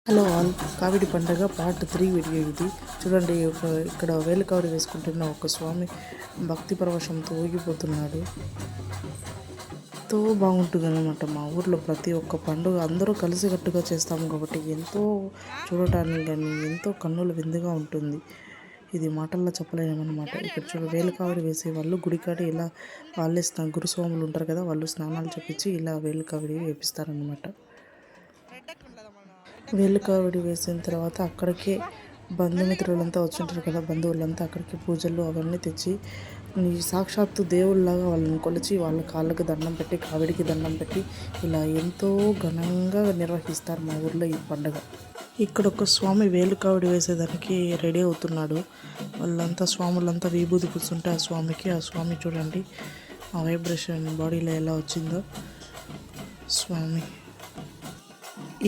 Hello all, కావిడి పండగ part 3 video ఇది. చూడండి, ఇక్కడ వేలు కావిడి వేసుకుంటున్న ఒక స్వామి భక్తి పరవశంతో ఊగిపోతున్నాడు. ఎంతో బాగుంటుంది అన్నమాట. మా ఊర్లో ప్రతి ఒక్క పండుగ అందరూ కలిసికట్టుగా చేస్తాము కాబట్టి ఎంతో చూడటానికి కానీ ఎంతో కన్నుల విందుగా ఉంటుంది. ఇది మాటల్లో చెప్పలేమన్నమాట. ఇక్కడ వేలు కావిడి వేసే వాళ్ళు గుడికాడ ఇలా వాళ్ళే గురుస్వాములు ఉంటారు కదా, వాళ్ళు స్నానాలు చేపించి ఇలా వేలు కావిడి వేపిస్తారనమాట. వేలు కావిడి వేసిన తర్వాత అక్కడికే బంధుమిత్రులంతా వచ్చింటారు కదా, బంధువులంతా అక్కడికి పూజలు అవన్నీ తెచ్చి సాక్షాత్తు దేవుళ్ళలాగా వాళ్ళని కొలిచి వాళ్ళ కాళ్ళకి దండం పెట్టి కావిడికి దండం పెట్టి ఇలా ఎంతో ఘనంగా నిర్వహిస్తారు మా ఊర్లో ఈ పండుగ. ఇక్కడ ఒక స్వామి వేలు కావిడి వేసేదానికి రెడీ అవుతున్నాడు. వాళ్ళంతా స్వాములంతా విభూది పూస్తుంటే ఆ స్వామి చూడండి ఆ వైబ్రేషన్ బాడీలో ఎలా వచ్చిందో.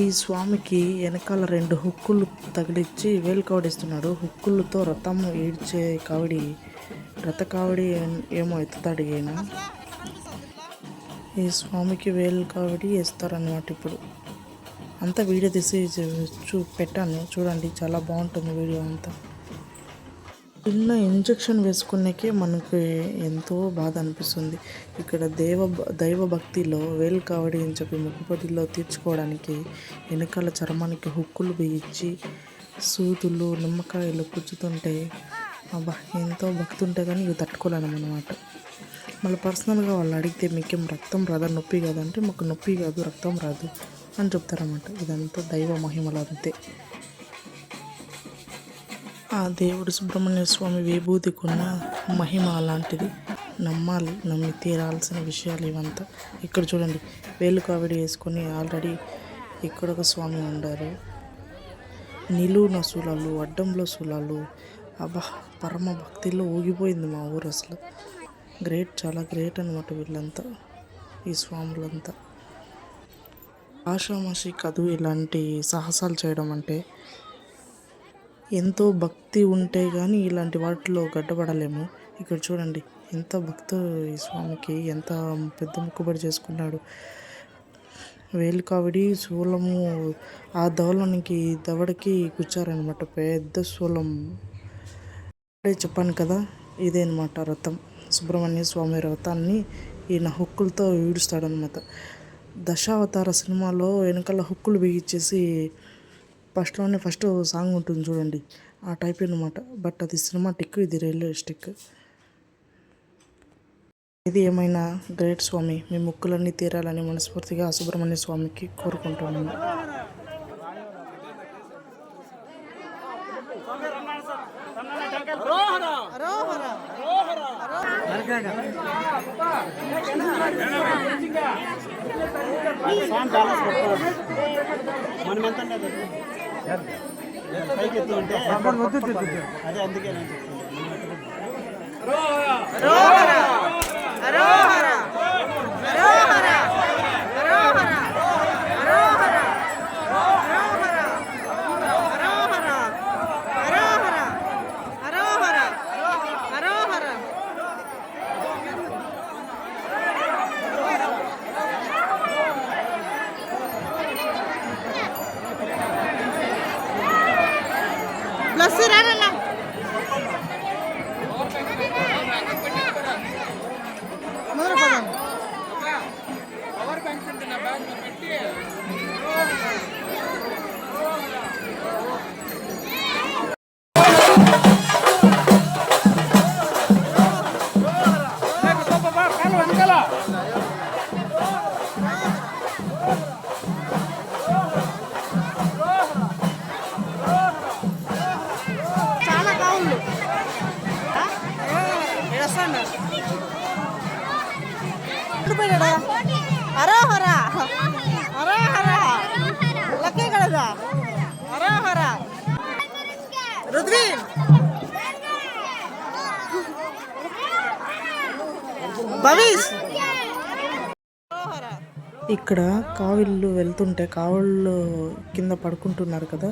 ఈ స్వామికి వెనకాల 2 హుక్కులు తగిలిచ్చి వేలు కావిడిస్తున్నాడు. హుక్కులతో రథం ఈడ్చే కావిడి, రథ కావిడి ఏమో ఎత్తుతాడు ఈయన. ఈ స్వామికి వేలు కావిడి వేస్తారన్నమాట. ఇప్పుడు అంతా వీడియో తీసి పెట్టాను చూడండి, చాలా బాగుంటుంది వీడియో అంతా. చిన్న ఇంజెక్షన్ వేసుకునేకే మనకు ఎంతో బాధ అనిపిస్తుంది. ఇక్కడ దైవ భక్తిలో వేలు కావడి అని చెప్పి మొక్కుబడిలో తీర్చుకోవడానికి వెనకాల చర్మానికి హుక్కులు బిగించి సూదులు నిమ్మకాయలు పుచ్చుతుంటే అబ్బా ఎంతో భక్తి ఉంటే కానీ ఇవి తట్టుకోలేనమాట. మళ్ళీ పర్సనల్గా వాళ్ళు అడిగితే మీకేం రక్తం రాదా, నొప్పి కాదంటే మాకు నొప్పి కాదు రక్తం రాదు అని చెప్తారన్నమాట. ఇదంతా దైవ మహిమలు అంతే. ఆ దేవుడు సుబ్రహ్మణ్య స్వామి విభూతికున్న మహిమ అలాంటిది. నమ్మి తీరాల్సిన విషయాలు ఇవంతా. ఇక్కడ చూడండి, వేలు కావిడి వేసుకొని ఆల్రెడీ ఇక్కడ ఒక స్వామి ఉండారు. నిలువున శూలాలు, అడ్డంలో శూలాలు, అబ్బా పరమ భక్తిలో ఊగిపోయింది మా ఊరు. అసలు గ్రేట్, చాలా గ్రేట్ అనమాట వీళ్ళంతా, ఈ స్వాములంతా. ఆషామాషి కాదు ఇలాంటి సాహసాలు చేయడం అంటే. ఎంతో భక్తి ఉంటే కానీ ఇలాంటి వాటిలో గడ్డపడలేము. ఇక్కడ చూడండి ఎంత భక్తు ఈ స్వామికి, ఎంత పెద్ద మొక్కుబడి చేసుకున్నాడు. వేలు కావిడి శూలము ఆ దవడకి కూర్చారనమాట. పెద్ద శూలం చెప్పాను కదా, ఇదే అనమాట రథం. సుబ్రహ్మణ్య స్వామి రథాన్ని ఈయన హుక్కులతో ఈడుస్తాడనమాట. దశావతార సినిమాలో వెనకాల హుక్కులు బిగించేసి ఫస్ట్ సాంగ్ ఉంటుంది చూడండి, ఆ టైప్ అనమాట. బట్ అది సినిమాటిక్, ఇది రియలిస్టిక్. ఇది ఏమైనా గ్రేట్ స్వామి, మీ మొక్కులన్నీ తీరాలని మనస్ఫూర్తిగా సుబ్రహ్మణ్య స్వామికి కోరుకుంటున్నాను. మనం ఎంత పైకి ఎత్తు అంటే అదే, అందుకే నేను అరోహరా అరోహరా లక్కీ కలదా అరోహరా రుద్వీన్ భవిష్. ఇక్కడ కావిళ్ళు వెళ్తుంటే కావిళ్ళు కింద పడుకుంటున్నారు కదా,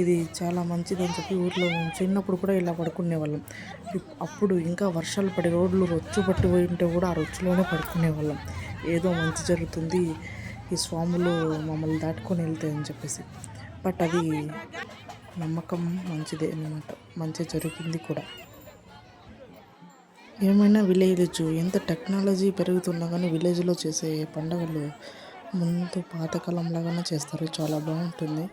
ఇది చాలా మంచిదని చెప్పి ఊర్లో చిన్నప్పుడు కూడా ఇలా పడుకునే వాళ్ళం. అప్పుడు ఇంకా వర్షాలు పడి రోడ్లు రొచ్చు పట్టి పోయి ఉంటే కూడా ఆ రొచ్చులోనే పడుకునే వాళ్ళం. ఏదో మంచి జరుగుతుంది, ఈ స్వాములు మమ్మల్ని దాటుకొని వెళ్తాయని చెప్పేసి. బట్ అది నమ్మకం మంచిదే అన్నమాట, మంచి జరిగింది కూడా. ఏమైనా విలేజ్ ఎంత టెక్నాలజీ పెరుగుతున్నా కానీ విలేజ్లో చేసే పండుగలు ముందు పాతకాలం లాగానే చేస్తారు, చాలా బాగుంటుంది.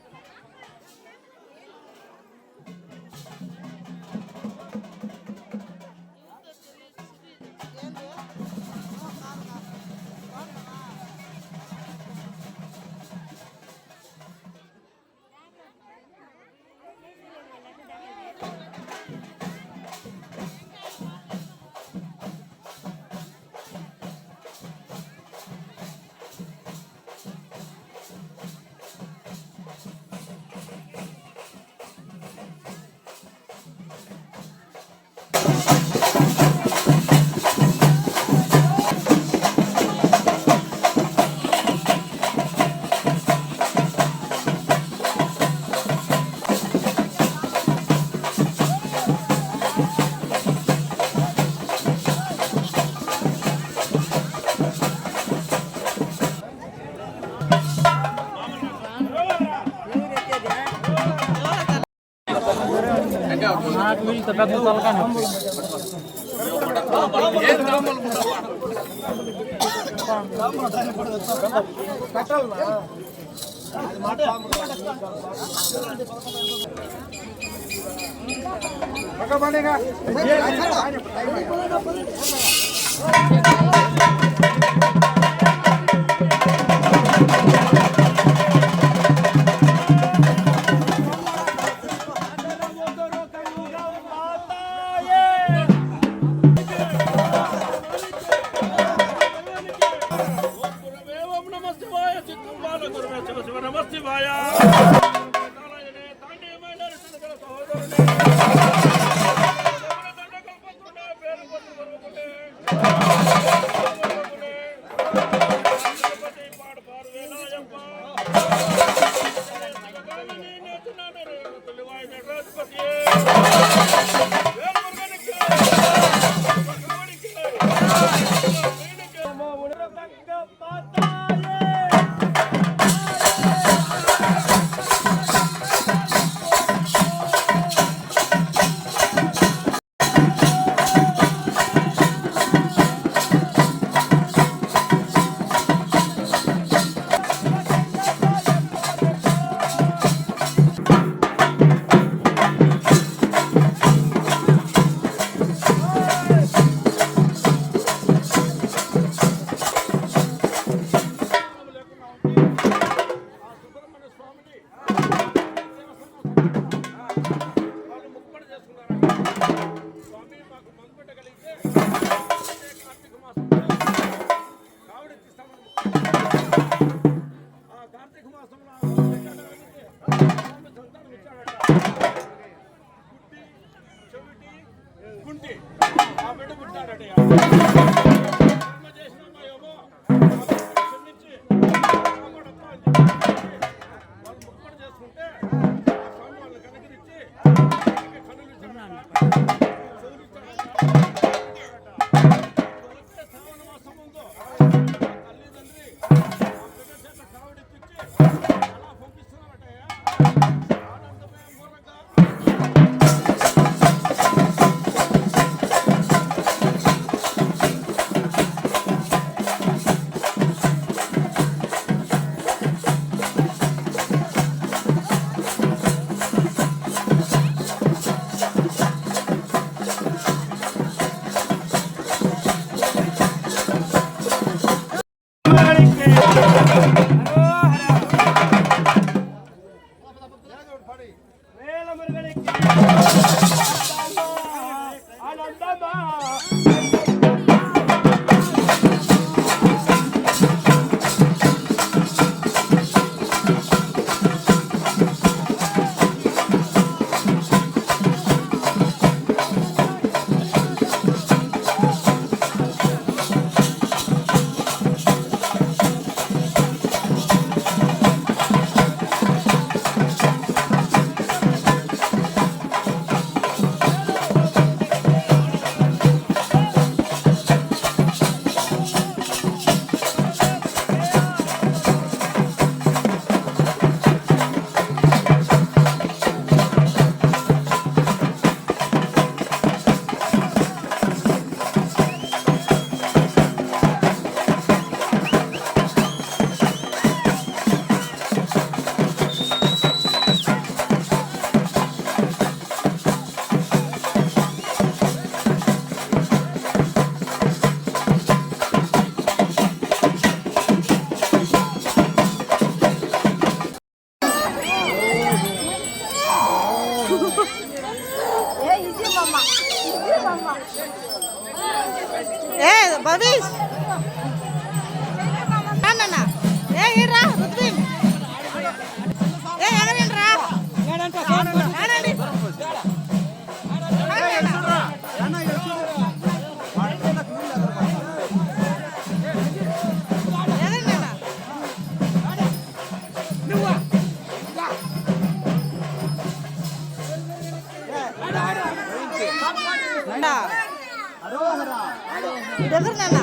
ఇటు ఎదురు నాన్న.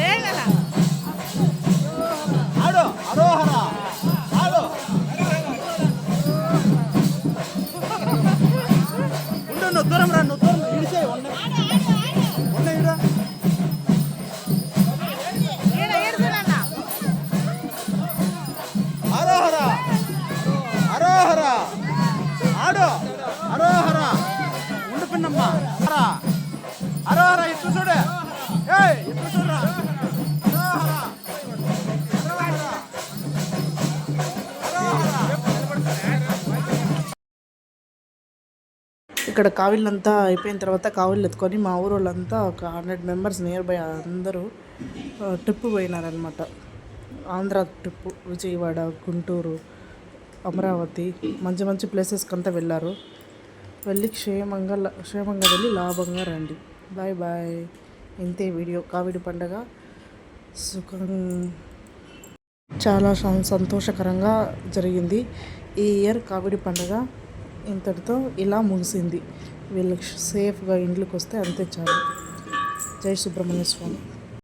ఏం నాన్న? ఆడు అరోహర ఆడు ఉండు నువ్వు దూరం రా నువ్వు దూరం ఇడిసే ఉన్న ఇడ ఈడ ఏడుసు నాన్న. అరోహర అరోహర ఆడు అరోహర ఉండు పిన్నమ్మ అరోహర ఇటు చూడు ఏయ్ ఇటు చూడరా అరోహర ఇక్కడ కావిళ్ళంతా అయిపోయిన తర్వాత కావిళ్ళు ఎత్తుకొని మా ఊరు వాళ్ళంతా ఒక 100 మెంబర్స్ నియర్ బై అందరూ ట్రిప్ పోయినారనమాట. ఆంధ్ర ట్రిప్ విజయవాడ, గుంటూరు, అమరావతి మంచి మంచి ప్లేసెస్కి అంతా వెళ్ళారు. వెళ్ళి క్షేమంగా వెళ్ళి లాభంగా రండి. Bye bye. ఇంతే వీడియో. కావిడి పండగ చాలా సంతోషకరంగా జరిగింది. ఈ ఇయర్ కావిడి పండగ ఇంతటితో ఇలా ముగిసింది. వీళ్ళకి సేఫ్గా ఇంట్లోకి వస్తే అంతే చాలు. జై సుబ్రహ్మణ్య స్వామి.